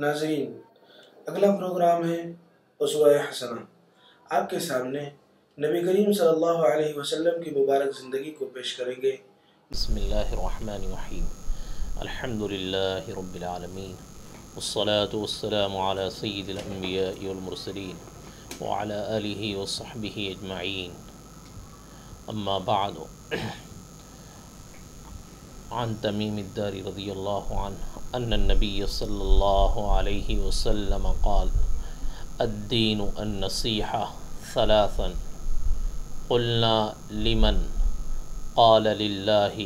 ناظرین، اگلا پروگرام ہے اسوہ حسنہ۔ آپ کے سامنے نبی کریم صلی اللہ علیہ وسلم کی مبارک زندگی کو پیش کریں گے۔ بسم اللہ الرحمن الرحیم، الحمد للہ رب العالمین، والصلاة والسلام علی سید الانبیاء والمرسلین وعلی آلہ وصحبہ اجمعین، اما بعد۔ عن تمیم الداری رضی اللہ عنہ ان النبی صلی اللہ علیہ وسلم قال الدین النصیحہ ثلاثا قلنا لمن قال للہ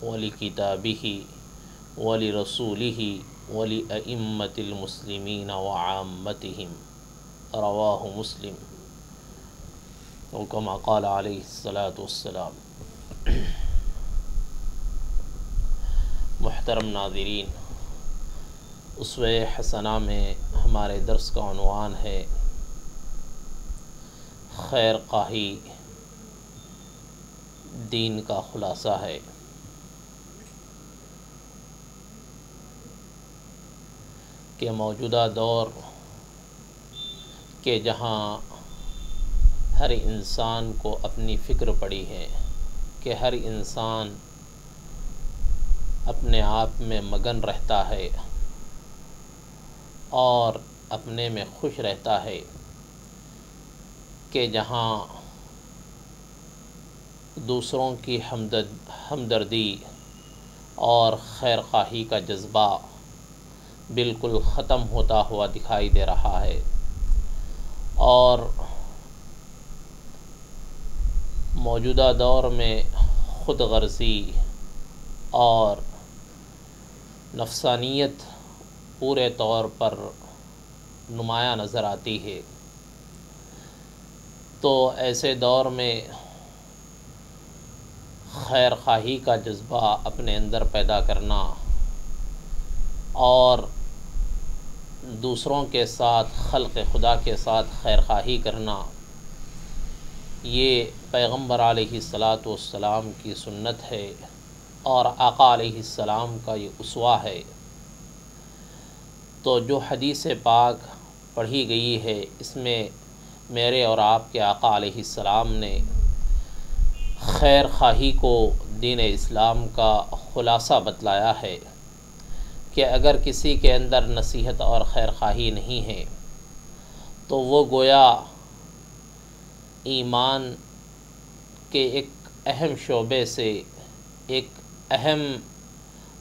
ولکتابہ ولرسولہ ولأئمة المسلمین وعامتہم، رواہ مسلم، او کما قال علیہ الصلاۃ والسلام۔ محترم ناظرین، اسوہ حسنہ میں ہمارے درس کا عنوان ہے خیر خواہی دین کا خلاصہ ہے۔ کہ موجودہ دور کہ جہاں ہر انسان کو اپنی فکر پڑی ہے، کہ ہر انسان اپنے آپ میں مگن رہتا ہے اور اپنے میں خوش رہتا ہے، کہ جہاں دوسروں کی ہمدردی اور خیر خواہی کا جذبہ بالکل ختم ہوتا ہوا دکھائی دے رہا ہے، اور موجودہ دور میں خود غرضی اور نفسانیت پورے طور پر نمایاں نظر آتی ہے۔ تو ایسے دور میں خیر خواہی کا جذبہ اپنے اندر پیدا کرنا اور دوسروں کے ساتھ، خلق خدا کے ساتھ خیر خواہی کرنا، یہ پیغمبر علیہ الصلاۃ والسلام کی سنت ہے اور آقا علیہ السلام کا یہ اسوہ ہے۔ تو جو حدیث پاک پڑھی گئی ہے، اس میں میرے اور آپ کے آقا علیہ السلام نے خیر خواہی کو دین اسلام کا خلاصہ بتلایا ہے، کہ اگر کسی کے اندر نصیحت اور خیر خواہی نہیں ہے تو وہ گویا ایمان کے ایک اہم شعبے سے، ایک اہم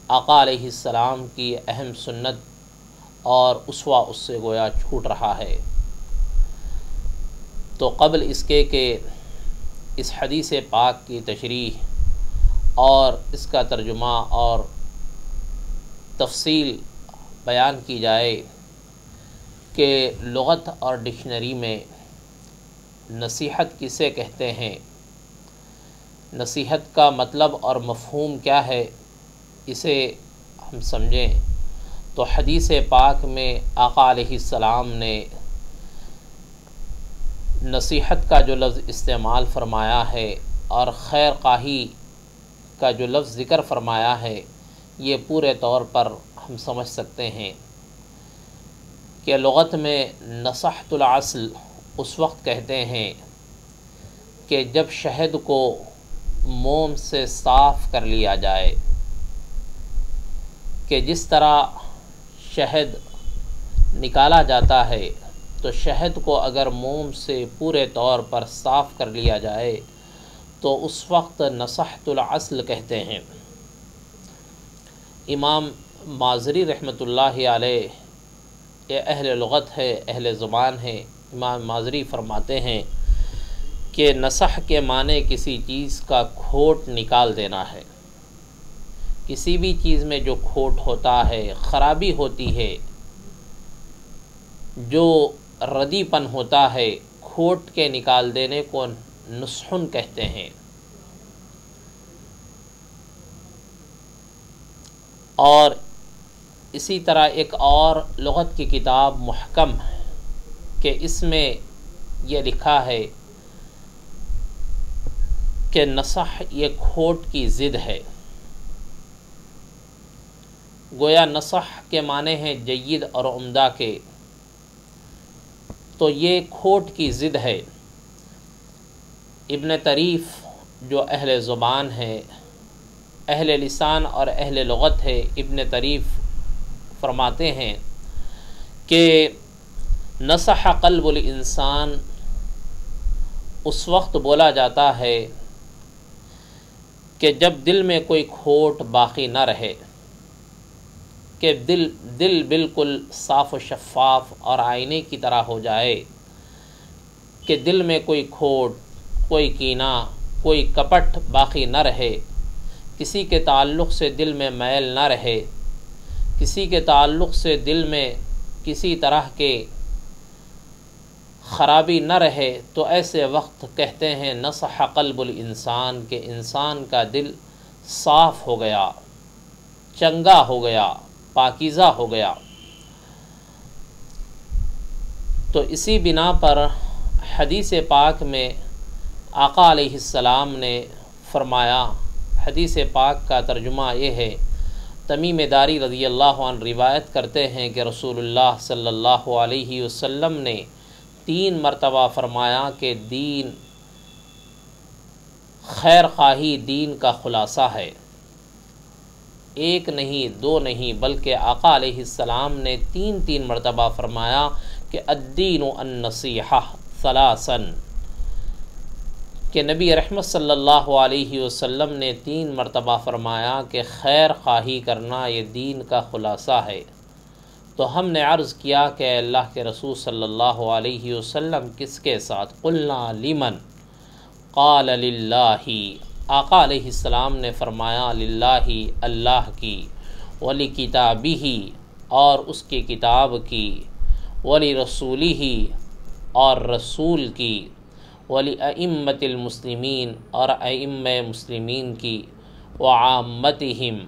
آقا علیہ السلام کی اہم سنت اور اسوہ اس سے گویا چھوٹ رہا ہے۔ تو قبل اس کے کہ اس حدیث پاک کی تشریح اور اس کا ترجمہ اور تفصیل بیان کی جائے کہ لغت اور ڈکشنری میں نصیحت کسے کہتے ہیں، نصیحت کا مطلب اور مفہوم کیا ہے، اسے ہم سمجھیں تو حدیث پاک میں آقا علیہ السلام نے نصیحت کا جو لفظ استعمال فرمایا ہے اور خیر خواہی کا جو لفظ ذکر فرمایا ہے، یہ پورے طور پر ہم سمجھ سکتے ہیں کہ لغت میں نصحت العسل اس وقت کہتے ہیں کہ جب شہد کو موم سے صاف کر لیا جائے، کہ جس طرح شہد نکالا جاتا ہے تو شہد کو اگر موم سے پورے طور پر صاف کر لیا جائے تو اس وقت نصحت العسل کہتے ہیں۔ امام مازری رحمۃ اللہ علیہ، یہ اہل لغت ہے، اہل زبان ہے، امام مازری فرماتے ہیں کہ نصح کے معنی کسی چیز کا کھوٹ نکال دینا ہے۔ کسی بھی چیز میں جو کھوٹ ہوتا ہے، خرابی ہوتی ہے، جو ردی پن ہوتا ہے، کھوٹ کے نکال دینے کو نصح کہتے ہیں۔ اور اسی طرح ایک اور لغت کی کتاب محکم ہے کہ اس میں یہ لکھا ہے کہ نصح یہ کھوٹ کی ضد ہے۔ گویا نصح کے معنی ہیں جید اور عمدہ کے، تو یہ کھوٹ کی ضد ہے۔ ابن طریف جو اہل زبان ہے، اہل لسان اور اہل لغت ہے، ابن طریف فرماتے ہیں کہ نصح قلب الانسان اس وقت بولا جاتا ہے کہ جب دل میں کوئی کھوٹ باقی نہ رہے، کہ دل بالکل صاف و شفاف اور آئینے کی طرح ہو جائے، کہ دل میں کوئی کھوٹ، کوئی کینہ، کوئی کپٹ باقی نہ رہے، کسی کے تعلق سے دل میں میل نہ رہے، کسی کے تعلق سے دل میں کسی طرح کے خرابی نہ رہے، تو ایسے وقت کہتے ہیں نصح قلب الانسان، کہ انسان کا دل صاف ہو گیا، چنگا ہو گیا، پاکیزہ ہو گیا۔ تو اسی بنا پر حدیث پاک میں آقا علیہ السلام نے فرمایا، حدیث پاک کا ترجمہ یہ ہے، تمیم داری رضی اللہ عنہ روایت کرتے ہیں کہ رسول اللہ صلی اللہ علیہ وسلم نے 3 مرتبہ فرمایا کہ دین، خیر خواہی دین کا خلاصہ ہے۔ 1 نہیں 2 نہیں بلکہ آقا علیہ السلام نے 3 مرتبہ فرمایا کہ الدین النصیحہ ثلاثاً، کہ نبی رحمت صلی اللہ علیہ وسلم نے 3 مرتبہ فرمایا کہ خیر خواہی کرنا یہ دین کا خلاصہ ہے۔ تو ہم نے عرض کیا کہ اللہ کے رسول صلی اللہ علیہ وسلم کس کے ساتھ؟ قلنا لمن، قال للہ، آقا علیہ السلام نے فرمایا للہ، اللہ کی، ولکتابہ، اور اس کی کتاب کی، ولرسولہ، اور رسول کی، ولأئمۃ المسلمین، اور ائمہ مسلمین کی، وعامتہم،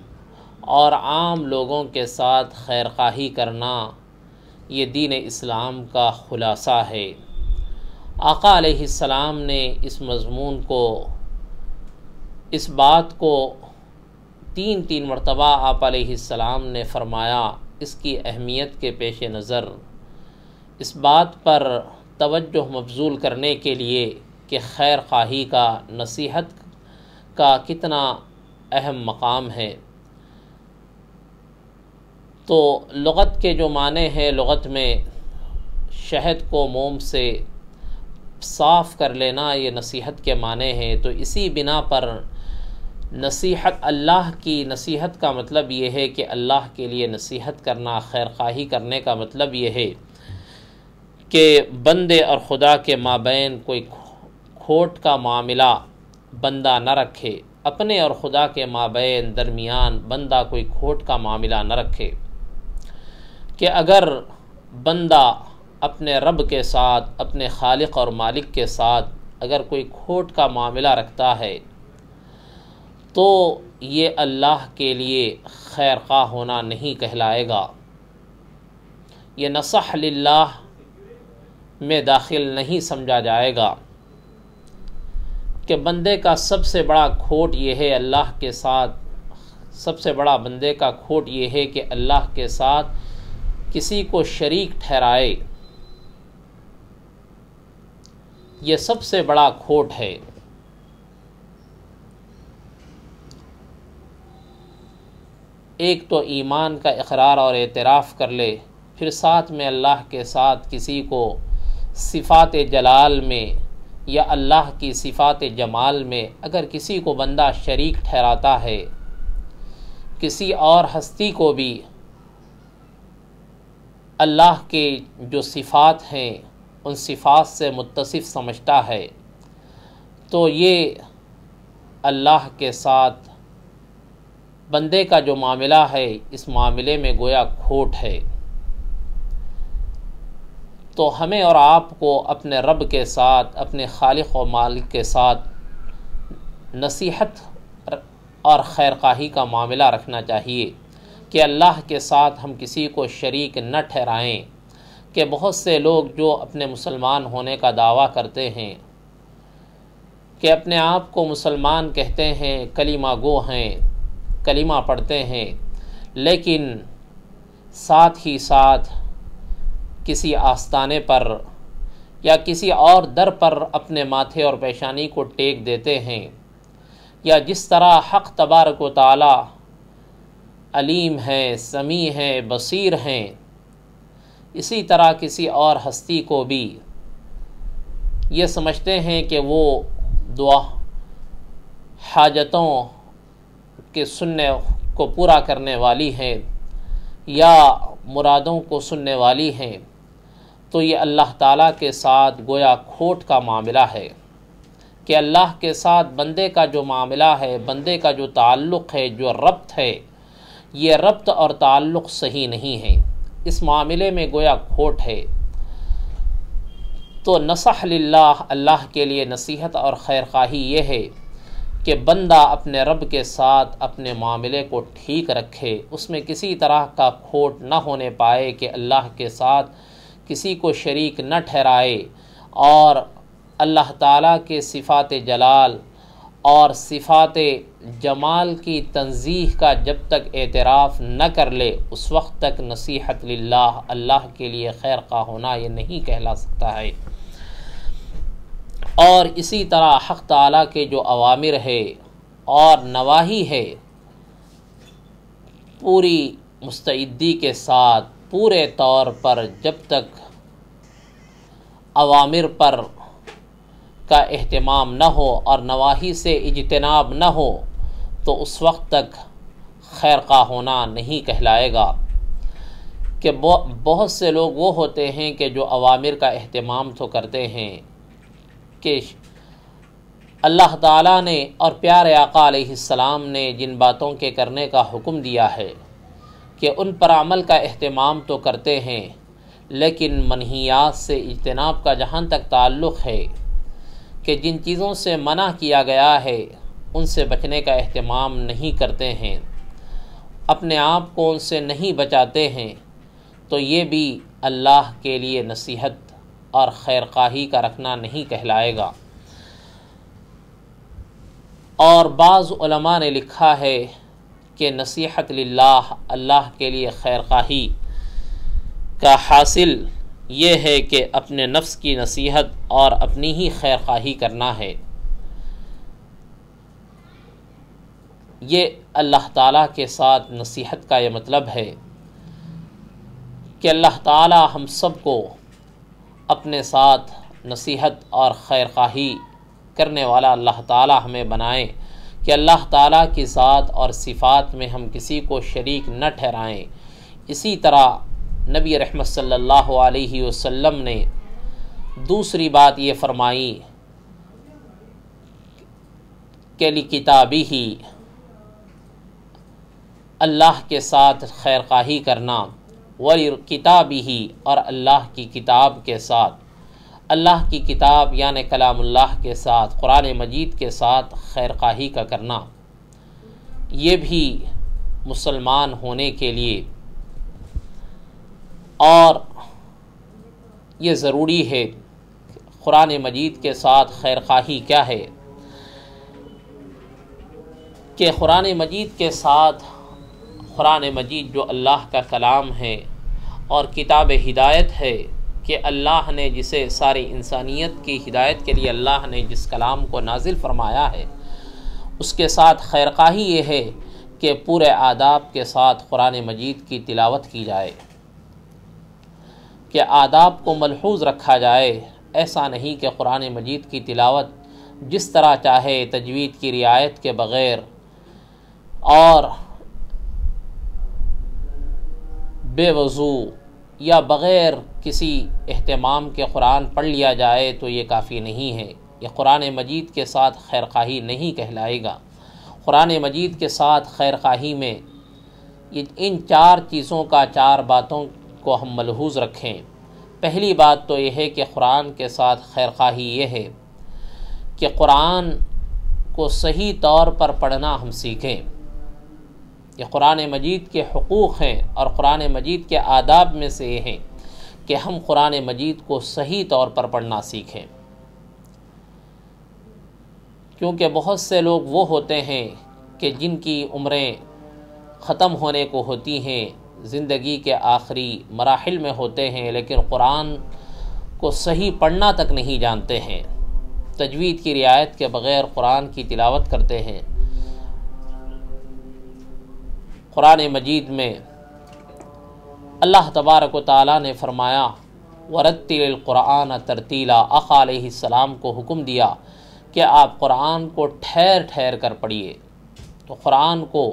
اور عام لوگوں کے ساتھ خیر خواہی کرنا یہ دین اسلام کا خلاصہ ہے۔ آقا علیہ السلام نے اس مضمون کو، اس بات کو 3 مرتبہ آپ علیہ السلام نے فرمایا۔ اس کی اہمیت کے پیش نظر اس بات پر توجہ مبذول کرنے کے لیے کہ خیر خواہی کا، نصیحت کا کتنا اہم مقام ہے، تو لغت کے جو معنی ہے، لغت میں شہد کو موم سے صاف کر لینا یہ نصیحت کے معنی ہے۔ تو اسی بنا پر نصیحت، اللہ کی نصیحت کا مطلب یہ ہے کہ اللہ کے لیے نصیحت کرنا، خیر خواہی کرنے کا مطلب یہ ہے کہ بندے اور خدا کے مابین کوئی کھوٹ کا معاملہ بندہ نہ رکھے، اپنے اور خدا کے مابین درمیان بندہ کوئی کھوٹ کا معاملہ نہ رکھے، کہ اگر بندہ اپنے رب کے ساتھ، اپنے خالق اور مالک کے ساتھ اگر کوئی کھوٹ کا معاملہ رکھتا ہے تو یہ اللہ کے لیے خیر خواہ ہونا نہیں کہلائے گا، یہ نصح للہ میں داخل نہیں سمجھا جائے گا۔ کہ بندے کا سب سے بڑا کھوٹ یہ ہے اللہ کے ساتھ، سب سے بڑا بندے کا کھوٹ یہ ہے کہ اللہ کے ساتھ کسی کو شریک ٹھہرائے، یہ سب سے بڑا کھوٹ ہے۔ ایک تو ایمان کا اقرار اور اعتراف کر لے، پھر ساتھ میں اللہ کے ساتھ کسی کو صفات جلال میں یا اللہ کی صفات جمال میں اگر کسی کو بندہ شریک ٹھہراتا ہے، کسی اور ہستی کو بھی اللہ کے جو صفات ہیں ان صفات سے متصف سمجھتا ہے، تو یہ اللہ کے ساتھ بندے کا جو معاملہ ہے اس معاملے میں گویا کھوٹ ہے۔ تو ہمیں اور آپ کو اپنے رب کے ساتھ، اپنے خالق و مالک کے ساتھ نصیحت اور خیر خواہی کا معاملہ رکھنا چاہیے کہ اللہ کے ساتھ ہم کسی کو شریک نہ ٹھہرائیں۔ کہ بہت سے لوگ جو اپنے مسلمان ہونے کا دعویٰ کرتے ہیں، کہ اپنے آپ کو مسلمان کہتے ہیں، کلمہ گو ہیں، کلمہ پڑھتے ہیں، لیکن ساتھ ہی ساتھ کسی آستانے پر یا کسی اور در پر اپنے ماتھے اور پیشانی کو ٹیک دیتے ہیں، یا جس طرح حق تبارک و تعالی علیم ہے، سمیع ہے، بصیر ہیں، اسی طرح کسی اور ہستی کو بھی یہ سمجھتے ہیں کہ وہ دعا حاجتوں کے سننے کو پورا کرنے والی ہیں یا مرادوں کو سننے والی ہیں، تو یہ اللہ تعالیٰ کے ساتھ گویا کھوٹ کا معاملہ ہے کہ اللہ کے ساتھ بندے کا جو معاملہ ہے، بندے کا جو تعلق ہے، جو ربط ہے، یہ ربط اور تعلق صحیح نہیں ہے، اس معاملے میں گویا کھوٹ ہے۔ تو نصح للہ، اللہ کے لیے نصیحت اور خیر خواہی یہ ہے کہ بندہ اپنے رب کے ساتھ اپنے معاملے کو ٹھیک رکھے، اس میں کسی طرح کا کھوٹ نہ ہونے پائے کہ اللہ کے ساتھ کسی کو شریک نہ ٹھہرائے، اور اللہ تعالیٰ کے صفات جلال اور صفات جمال کی تنزیہ کا جب تک اعتراف نہ کر لے اس وقت تک نصیحت للہ، اللہ کے لیے خیر خواہ ہونا یہ نہیں کہلا سکتا ہے۔ اور اسی طرح حق تعالیٰ کے جو اوامر ہے اور نواہی ہے، پوری مستعدی کے ساتھ پورے طور پر جب تک اوامر پر کا اہتمام نہ ہو اور نواہی سے اجتناب نہ ہو تو اس وقت تک خیر خواہ ہونا نہیں کہلائے گا۔ کہ بہت سے لوگ وہ ہوتے ہیں کہ جو اوامر کا اہتمام تو کرتے ہیں کہ اللہ تعالیٰ نے اور پیارے آقا علیہ السلام نے جن باتوں کے کرنے کا حکم دیا ہے کہ ان پر عمل کا اہتمام تو کرتے ہیں، لیکن منہیات سے اجتناب کا جہاں تک تعلق ہے کہ جن چیزوں سے منع کیا گیا ہے ان سے بچنے کا اہتمام نہیں کرتے ہیں، اپنے آپ کو ان سے نہیں بچاتے ہیں، تو یہ بھی اللہ کے لیے نصیحت اور خیر خواہی کا رکھنا نہیں کہلائے گا۔ اور بعض علماء نے لکھا ہے کہ نصیحت للہ، اللہ کے لیے خیر خواہی کا حاصل یہ ہے کہ اپنے نفس کی نصیحت اور اپنی ہی خیر خواہی کرنا ہے۔ یہ اللہ تعالیٰ کے ساتھ نصیحت کا یہ مطلب ہے کہ اللہ تعالیٰ ہم سب کو اپنے ساتھ نصیحت اور خیر خواہی کرنے والا اللہ تعالیٰ ہمیں بنائے، کہ اللہ تعالیٰ کی ذات اور صفات میں ہم کسی کو شریک نہ ٹھہرائیں۔ اسی طرح نبی رحمت صلی اللہ علیہ وسلم نے دوسری بات یہ فرمائی کہ لکتابہ، اللہ کے ساتھ خیر خواہی کرنا، وَلِکتابہ، اور اللہ کی کتاب کے ساتھ، اللہ کی کتاب یعنی کلام اللہ کے ساتھ، قرآن مجید کے ساتھ خیر خواہی کا کرنا، یہ بھی مسلمان ہونے کے لیے اور یہ ضروری ہے۔ قرآن مجید کے ساتھ خیر خواہی کیا ہے کہ قرآن مجید کے ساتھ، قرآن مجید جو اللہ کا کلام ہے اور کتاب ہدایت ہے، کہ اللہ نے جسے ساری انسانیت کی ہدایت کے لیے اللہ نے جس کلام کو نازل فرمایا ہے، اس کے ساتھ خیر خواہی یہ ہے کہ پورے آداب کے ساتھ قرآن مجید کی تلاوت کی جائے، کہ آداب کو ملحوظ رکھا جائے۔ ایسا نہیں کہ قرآن مجید کی تلاوت جس طرح چاہے تجوید کی رعایت کے بغیر اور بے وضو یا بغیر کسی اہتمام کے قرآن پڑھ لیا جائے تو یہ کافی نہیں ہے، یہ قرآن مجید کے ساتھ خیر خواہی نہیں کہلائے گا۔ قرآن مجید کے ساتھ خیر خواہی میں ان چار چیزوں کا، چار باتوں کو ہم ملحوظ رکھیں۔ پہلی بات تو یہ ہے کہ قرآن کے ساتھ خیر خواہی یہ ہے کہ قرآن کو صحیح طور پر پڑھنا ہم سیکھیں۔ یہ قرآن مجید کے حقوق ہیں اور قرآن مجید کے آداب میں سے یہ ہیں کہ ہم قرآن مجید کو صحیح طور پر پڑھنا سیکھیں، کیونکہ بہت سے لوگ وہ ہوتے ہیں کہ جن کی عمریں ختم ہونے کو ہوتی ہیں، زندگی کے آخری مراحل میں ہوتے ہیں، لیکن قرآن کو صحیح پڑھنا تک نہیں جانتے ہیں، تجوید کی رعایت کے بغیر قرآن کی تلاوت کرتے ہیں۔ قرآن مجید میں اللہ تبارک و تعالیٰ نے فرمایا وَرَتِّلِ الْقُرْآنَ تَرْتِیلًا، آقا علیہ السلام کو حکم دیا کہ آپ قرآن کو ٹھہر ٹھہر کر پڑھیے۔ تو قرآن کو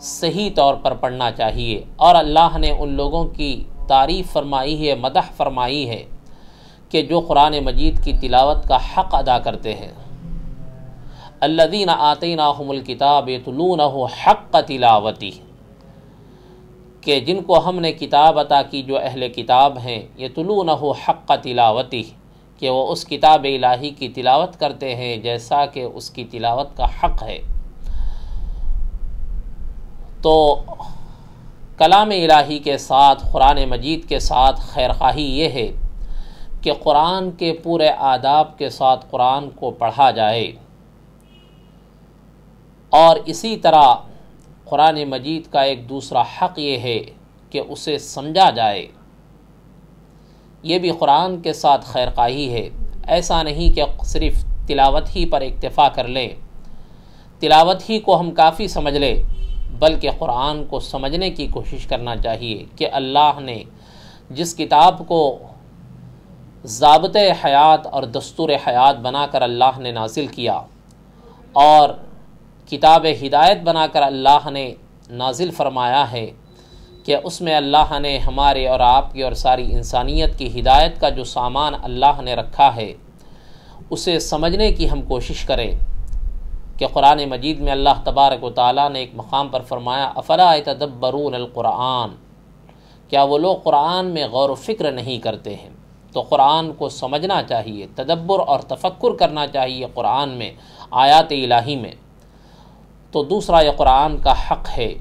صحیح طور پر پڑھنا چاہیے، اور اللہ نے ان لوگوں کی تعریف فرمائی ہے، مدح فرمائی ہے کہ جو قرآن مجید کی تلاوت کا حق ادا کرتے ہیں۔ الذین آتیناہم الکتاب یتلونہ حق تلاوتہ، کہ جن کو ہم نے کتاب عطا کی جو اہل کتاب ہیں، یتلونہ حق تلاوتہ، کہ وہ اس کتاب الہی کی تلاوت کرتے ہیں جیسا کہ اس کی تلاوت کا حق ہے۔ تو کلام الہی کے ساتھ، قرآن مجید کے ساتھ خیرخواہی یہ ہے کہ قرآن کے پورے آداب کے ساتھ قرآن کو پڑھا جائے، اور اسی طرح قرآن مجید کا ایک دوسرا حق یہ ہے کہ اسے سمجھا جائے۔ یہ بھی قرآن کے ساتھ خیرخواہی ہے۔ ایسا نہیں کہ صرف تلاوت ہی پر اکتفا کر لیں، تلاوت ہی کو ہم کافی سمجھ لیں، بلکہ قرآن کو سمجھنے کی کوشش کرنا چاہیے کہ اللہ نے جس کتاب کو ضابطۂ حیات اور دستور حیات بنا کر اللہ نے نازل کیا، اور کتاب ہدایت بنا کر اللہ نے نازل فرمایا ہے، کہ اس میں اللہ نے ہمارے اور آپ کی اور ساری انسانیت کی ہدایت کا جو سامان اللہ نے رکھا ہے اسے سمجھنے کی ہم کوشش کریں۔ کہ قرآن مجید میں اللہ تبارک و تعالیٰ نے ایک مقام پر فرمایا افلا یتدبرون القرآن، کیا وہ لوگ قرآن میں غور و فکر نہیں کرتے ہیں؟ تو قرآن کو سمجھنا چاہیے، تدبر اور تفکر کرنا چاہیے قرآن میں، آیات الہی میں۔ تو دوسرا یہ قرآن کا حق ہے۔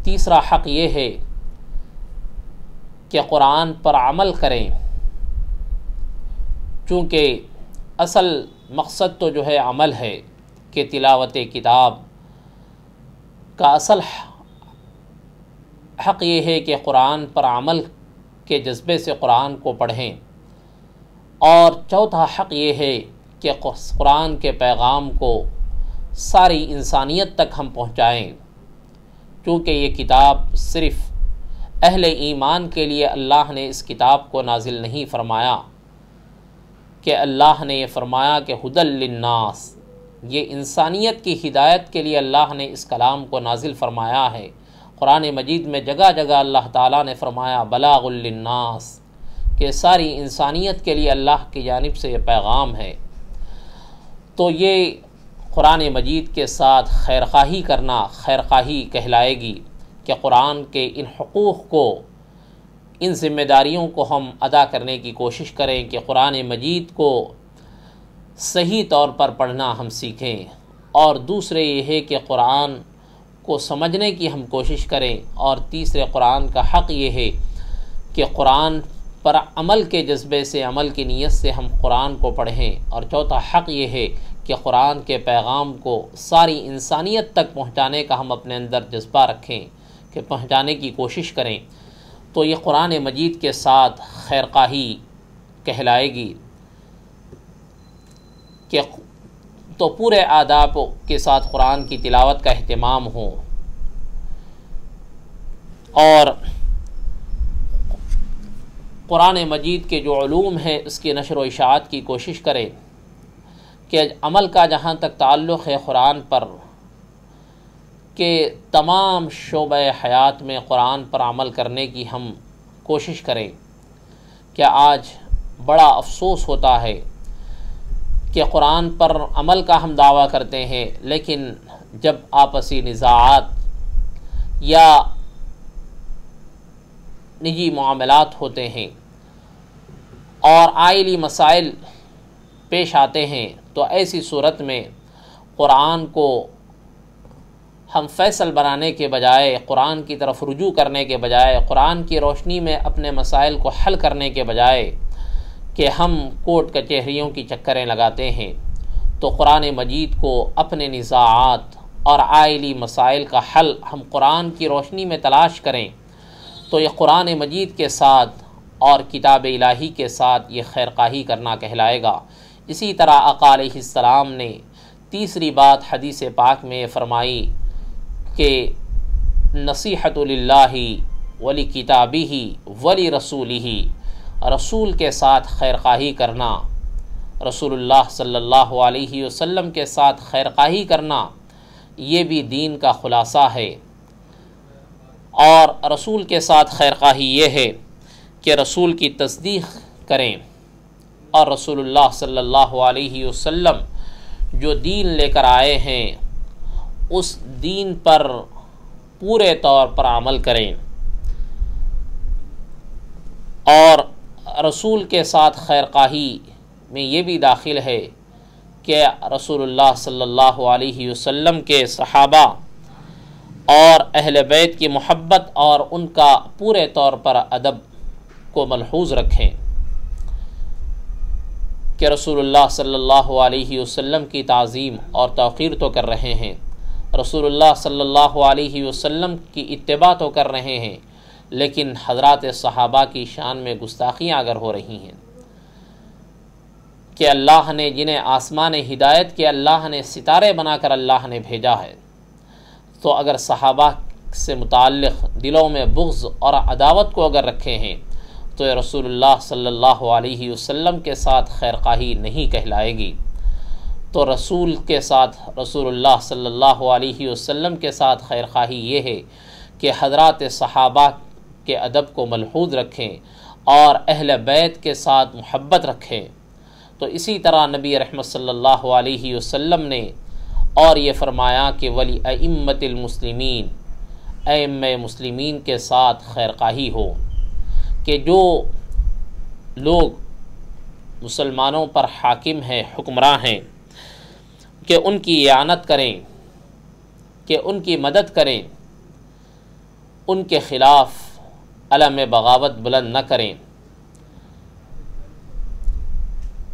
تیسرا حق یہ ہے کہ قرآن پر عمل کریں، چونکہ اصل مقصد تو جو ہے عمل ہے، کہ تلاوت کتاب کا اصل حق یہ ہے کہ قرآن پر عمل کے جذبے سے قرآن کو پڑھیں، اور چوتھا حق یہ ہے کہ قرآن کے پیغام کو ساری انسانیت تک ہم پہنچائیں، کیونکہ یہ کتاب صرف اہل ایمان کے لیے اللہ نے اس کتاب کو نازل نہیں فرمایا، کہ اللہ نے یہ فرمایا کہ ھدی للناس، یہ انسانیت کی ہدایت کے لیے اللہ نے اس کلام کو نازل فرمایا ہے۔ قرآن مجید میں جگہ جگہ اللہ تعالیٰ نے فرمایا بلاغ للناس، کہ ساری انسانیت کے لیے اللہ کی جانب سے یہ پیغام ہے۔ تو یہ قرآن مجید کے ساتھ خیرخواہی کرنا خیرخواہی کہلائے گی، کہ قرآن کے ان حقوق کو، ان ذمہ داریوں کو ہم ادا کرنے کی کوشش کریں، کہ قرآن مجید کو صحیح طور پر پڑھنا ہم سیکھیں، اور دوسرے یہ ہے کہ قرآن کو سمجھنے کی ہم کوشش کریں، اور تیسرے قرآن کا حق یہ ہے کہ قرآن پر عمل کے جذبے سے، عمل کی نیت سے ہم قرآن کو پڑھیں، اور چوتھا حق یہ ہے کہ قرآن کے پیغام کو ساری انسانیت تک پہنچانے کا ہم اپنے اندر جذبہ رکھیں، کہ پہنچانے کی کوشش کریں۔ تو یہ قرآن مجید کے ساتھ خیرخواہی کہلائے گی، کہ تو پورے آداب کے ساتھ قرآن کی تلاوت کا اہتمام ہو، اور قرآن مجید کے جو علوم ہیں اس کی نشر و اشاعت کی کوشش کریں، کہ عمل کا جہاں تک تعلق ہے قرآن پر، کہ تمام شعبہ حیات میں قرآن پر عمل کرنے کی ہم کوشش کریں۔ کہ آج بڑا افسوس ہوتا ہے کہ قرآن پر عمل کا ہم دعویٰ کرتے ہیں، لیکن جب آپسی نزاعات یا نجی معاملات ہوتے ہیں اور آئلی مسائل پیش آتے ہیں، تو ایسی صورت میں قرآن کو ہم فیصل بنانے کے بجائے، قرآن کی طرف رجوع کرنے کے بجائے، قرآن کی روشنی میں اپنے مسائل کو حل کرنے کے بجائے کہ ہم کورٹ کچہریوں کی چکریں لگاتے ہیں، تو قرآن مجید کو اپنے نزاعات اور عائلی مسائل کا حل ہم قرآن کی روشنی میں تلاش کریں تو یہ قرآن مجید کے ساتھ اور کتاب الہی کے ساتھ یہ خیر خواہی کرنا کہلائے گا۔ اسی طرح آقا علیہ السلام نے تیسری بات حدیث پاک میں یہ فرمائی کہ نصیحت للہ ولی کتابہ ولی رسولہ، رسول کے ساتھ خیر خواہی کرنا، رسول اللہ صلی اللہ علیہ وسلم کے ساتھ خیر خواہی کرنا، یہ بھی دین کا خلاصہ ہے۔ اور رسول کے ساتھ خیر خواہی یہ ہے کہ رسول کی تصدیق کریں اور رسول اللہ صلی اللہ علیہ وسلم جو دین لے کر آئے ہیں اس دین پر پورے طور پر عمل کریں، اور رسول کے ساتھ خیر خواہی میں یہ بھی داخل ہے کہ رسول اللہ صلی اللہ علیہ وسلم کے صحابہ اور اہل بیت کی محبت اور ان کا پورے طور پر ادب کو ملحوظ رکھیں کہ رسول اللہ صلی اللہ علیہ وسلم کی تعظیم اور توقیر تو کر رہے ہیں، رسول اللہ صلی اللہ علیہ وسلم کی اتباع تو کر رہے ہیں، لیکن حضرات صحابہ کی شان میں گستاخیاں اگر ہو رہی ہیں کہ اللہ نے جنہیں آسمان ہدایت کے اللہ نے ستارے بنا کر اللہ نے بھیجا ہے، تو اگر صحابہ سے متعلق دلوں میں بغض اور عداوت کو اگر رکھے ہیں تو یہ رسول اللہ صلی اللہ علیہ وسلم کے ساتھ خیر خواہی نہیں کہلائے گی۔ تو رسول کے ساتھ، رسول اللہ صلی اللہ علیہ وسلم کے ساتھ خیر خواہی یہ ہے کہ حضرات صحابہ کے ادب کو ملحوظ رکھیں اور اہل بیت کے ساتھ محبت رکھیں۔ تو اسی طرح نبی رحمت صلی اللہ علیہ وسلم نے اور یہ فرمایا کہ ولی ائمۃ المسلمین، ائمہ مسلمین کے ساتھ خیر خواہی ہو، کہ جو لوگ مسلمانوں پر حاکم ہیں، حکمراں ہیں، کہ ان کی اعانت کریں، کہ ان کی مدد کریں، ان کے خلاف علم بغاوت بلند نہ کریں،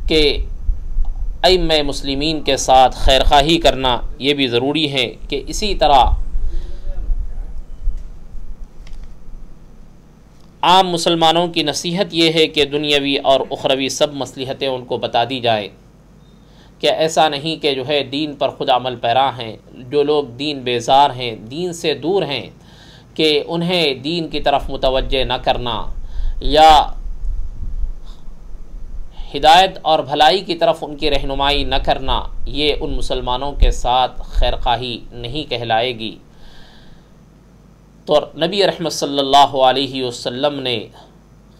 کہ ائمہ مسلمین کے ساتھ خیر خواہی کرنا یہ بھی ضروری ہے کہ اسی طرح عام مسلمانوں کی نصیحت یہ ہے کہ دنیاوی اور اخروی سب مصلحتیں ان کو بتا دی جائیں، کہ ایسا نہیں کہ جو ہے دین پر خود عمل پیرا ہیں، جو لوگ دین بیزار ہیں، دین سے دور ہیں، کہ انہیں دین کی طرف متوجہ نہ کرنا یا ہدایت اور بھلائی کی طرف ان کی رہنمائی نہ کرنا، یہ ان مسلمانوں کے ساتھ خیر خواہی نہیں کہلائے گی۔ تو نبی رحمت صلی اللہ علیہ وسلم نے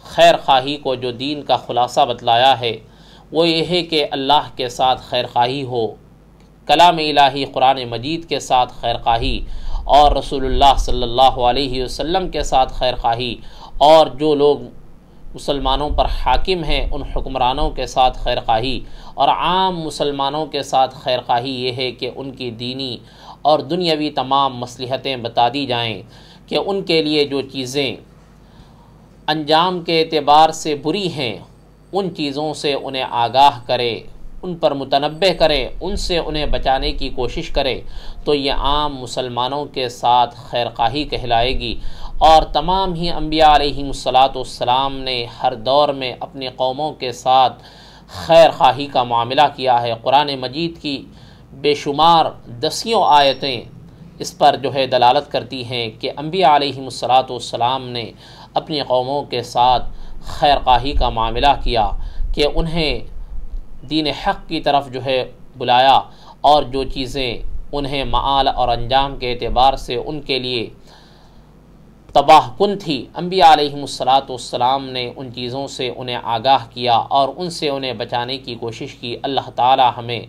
خیر خواہی کو جو دین کا خلاصہ بتلایا ہے وہ یہ ہے کہ اللہ کے ساتھ خیر خواہی ہو، کلام الہی قرآن مجید کے ساتھ خیر خواہی، اور رسول اللہ صلی اللہ علیہ وسلم کے ساتھ خیر خواہی، اور جو لوگ مسلمانوں پر حاکم ہیں ان حکمرانوں کے ساتھ خیر خواہی، اور عام مسلمانوں کے ساتھ خیر خواہی یہ ہے کہ ان کی دینی اور دنیاوی تمام مصلحتیں بتا دی جائیں، کہ ان کے لیے جو چیزیں انجام کے اعتبار سے بری ہیں ان چیزوں سے انہیں آگاہ کرے، ان پر متنبہ کرے، ان سے انہیں بچانے کی کوشش کرے، تو یہ عام مسلمانوں کے ساتھ خیر خواہی کہلائے گی۔ اور تمام ہی انبیاء علیہم السلام نے ہر دور میں اپنی قوموں کے ساتھ خیر خواہی کا معاملہ کیا ہے۔ قرآن مجید کی بے شمار دسیوں آیتیں اس پر جو ہے دلالت کرتی ہیں کہ انبیاء علیہم السلام نے اپنی قوموں کے ساتھ خیر خواہی کا معاملہ کیا، کہ انہیں دین حق کی طرف جو ہے بلایا، اور جو چیزیں انہیں معال اور انجام کے اعتبار سے ان کے لیے تباہ کن تھی، انبیاء علیہم السلام نے ان چیزوں سے انہیں آگاہ کیا اور ان سے انہیں بچانے کی کوشش کی۔ اللہ تعالی ہمیں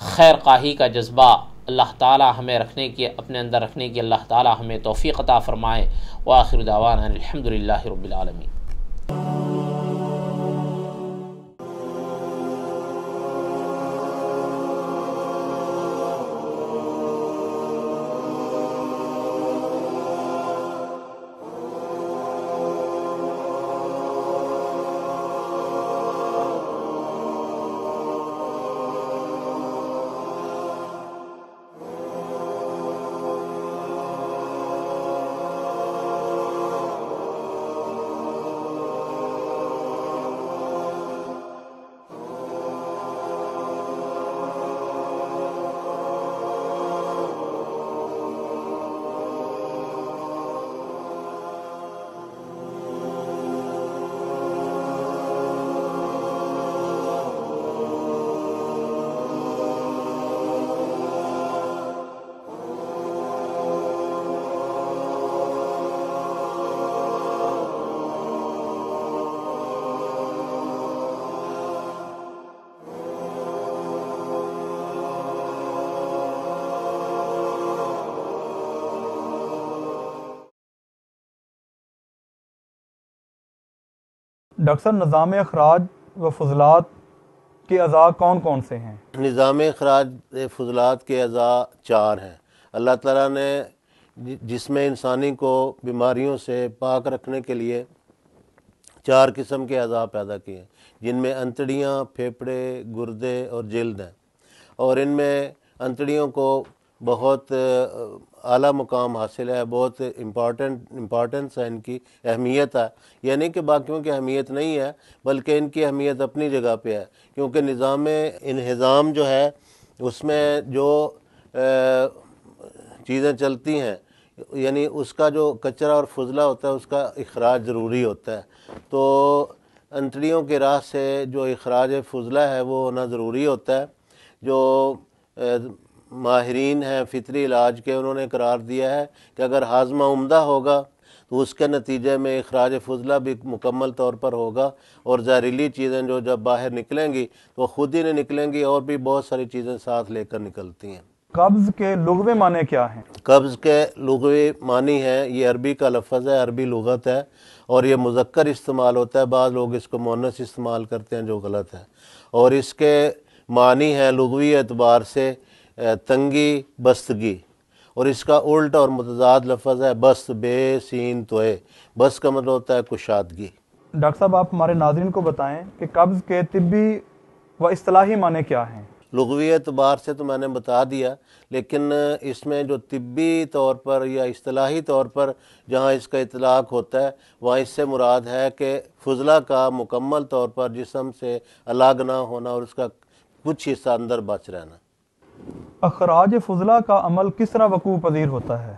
خیر خواہی کا جذبہ اللہ تعالی ہمیں رکھنے کی، اپنے اندر رکھنے کی اللہ تعالی ہمیں توفیق عطا فرمائے۔ وآخر دعوانا الحمدللہ رب العالمین۔ ڈاکٹر صاحب، نظام اخراج و فضلات کے اعضاء کون کون سے ہیں؟ نظام اخراج فضلات کے اعضاء 4 ہیں۔ اللہ تعالیٰ نے جسم انسانی کو بیماریوں سے پاک رکھنے کے لیے 4 قسم کے اعضاء پیدا کیے ہیں، جن میں انتڑیاں، پھیپھڑے، گردے اور جلد ہیں۔ اور ان میں انتڑیوں کو بہت اعلیٰ مقام حاصل ہے، بہت امپورٹنس ہے، ان کی اہمیت ہے۔ یعنی کہ باقیوں کی اہمیت نہیں ہے، بلکہ ان کی اہمیت اپنی جگہ پہ ہے، کیونکہ نظام انہضام جو ہے اس میں جو چیزیں چلتی ہیں، یعنی اس کا جو کچرا اور فضلہ ہوتا ہے اس کا اخراج ضروری ہوتا ہے۔ تو انتڑیوں کے راہ سے جو اخراج فضلہ ہے وہ ہونا ضروری ہوتا ہے۔ جو ماہرین ہیں فطری علاج کے، انہوں نے قرار دیا ہے کہ اگر ہاضمہ عمدہ ہوگا تو اس کے نتیجے میں اخراج فضلہ بھی مکمل طور پر ہوگا، اور زہریلی چیزیں جو جب باہر نکلیں گی تو خود ہی نہیں نکلیں گی، اور بھی بہت ساری چیزیں ساتھ لے کر نکلتی ہیں۔ قبض کے لغوی معنی کیا ہیں؟ قبض کے لغوی معنی ہے، یہ عربی کا لفظ ہے، عربی لغت ہے، اور یہ مذکر استعمال ہوتا ہے، بعض لوگ اس کو مؤنث استعمال کرتے ہیں جو غلط ہے۔ اور اس کے معنی ہے لغوی اعتبار سے تنگی، بستگی، اور اس کا الٹ اور متضاد لفظ ہے بست، بے سین توئے۔ بس کا مطلب ہوتا ہے کشادگی۔ ڈاکٹر صاحب، آپ ہمارے ناظرین کو بتائیں کہ قبض کے طبی و اصطلاحی معنی کیا ہیں؟ لغوی اعتبار سے تو میں نے بتا دیا، لیکن اس میں جو طبی طور پر یا اصطلاحی طور پر جہاں اس کا اطلاق ہوتا ہے، وہاں اس سے مراد ہے کہ فضلہ کا مکمل طور پر جسم سے الگ نہ ہونا اور اس کا کچھ حصہ اندر بچ رہنا۔ اخراج فضلہ کا عمل کس طرح وقوع پذیر ہوتا ہے؟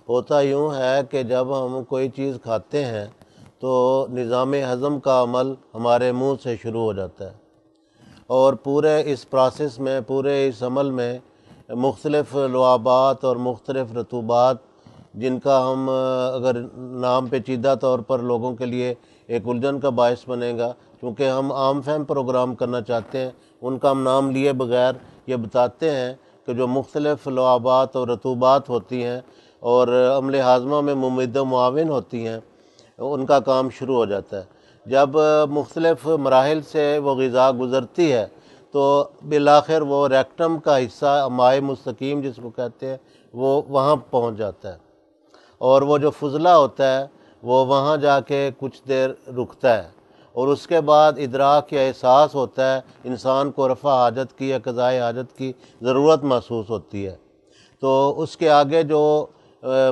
ہوتا یوں ہے کہ جب ہم کوئی چیز کھاتے ہیں تو نظام ہضم کا عمل ہمارے منہ سے شروع ہو جاتا ہے، اور پورے اس پروسیس میں، پورے اس عمل میں مختلف لعابات اور مختلف رطوبات، جن کا ہم اگر نام پیچیدہ طور پر لوگوں کے لیے ایک الجھن کا باعث بنے گا، کیونکہ ہم عام فہم پروگرام کرنا چاہتے ہیں، ان کا ہم نام لیے بغیر یہ بتاتے ہیں کہ جو مختلف لعابات اور رطوبات ہوتی ہیں اور عمل ہاضمہ میں ممد و معاون ہوتی ہیں، ان کا کام شروع ہو جاتا ہے۔ جب مختلف مراحل سے وہ غذا گزرتی ہے تو بالآخر وہ ریکٹم کا حصہ، مائع مستقیم جس کو کہتے ہیں، وہ وہاں پہنچ جاتا ہے، اور وہ جو فضلہ ہوتا ہے وہ وہاں جا کے کچھ دیر رکتا ہے، اور اس کے بعد ادراک یا احساس ہوتا ہے، انسان کو رفع حاجت کی یا قضائے حاجت کی ضرورت محسوس ہوتی ہے۔ تو اس کے آگے جو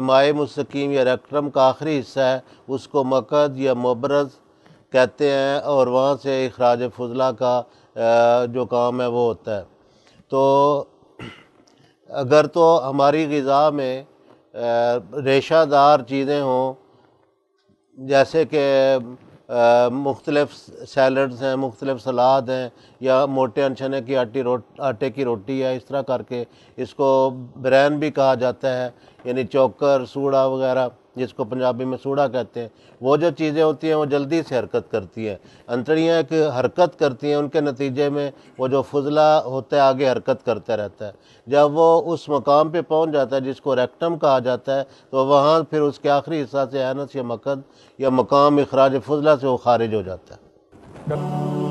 مائع مستقیم یا ریکٹم کا آخری حصہ ہے اس کو مقد یا مبرز کہتے ہیں، اور وہاں سے اخراج فضلہ کا جو کام ہے وہ ہوتا ہے۔ تو اگر تو ہماری غذا میں ریشہ دار چیزیں ہوں، جیسے کہ مختلف سیلڈز ہیں، مختلف سلاد ہیں، یا موٹے انچنے کی آٹے کی روٹی ہے، اس طرح کر کے اس کو برین بھی کہا جاتا ہے، یعنی چوکر، سوڑا وغیرہ جس کو پنجابی میں سوڑا کہتے ہیں، وہ جو چیزیں ہوتی ہیں وہ جلدی سے حرکت کرتی ہیں۔ انتڑیاں ایک حرکت کرتی ہیں، ان کے نتیجے میں وہ جو فضلہ ہوتا ہے آگے حرکت کرتا رہتا ہے۔ جب وہ اس مقام پہ پہنچ جاتا ہے جس کو ریکٹم کہا جاتا ہے، تو وہاں پھر اس کے آخری حصہ سے اینس یا مقد یا مقام اخراج فضلہ سے وہ خارج ہو جاتا ہے۔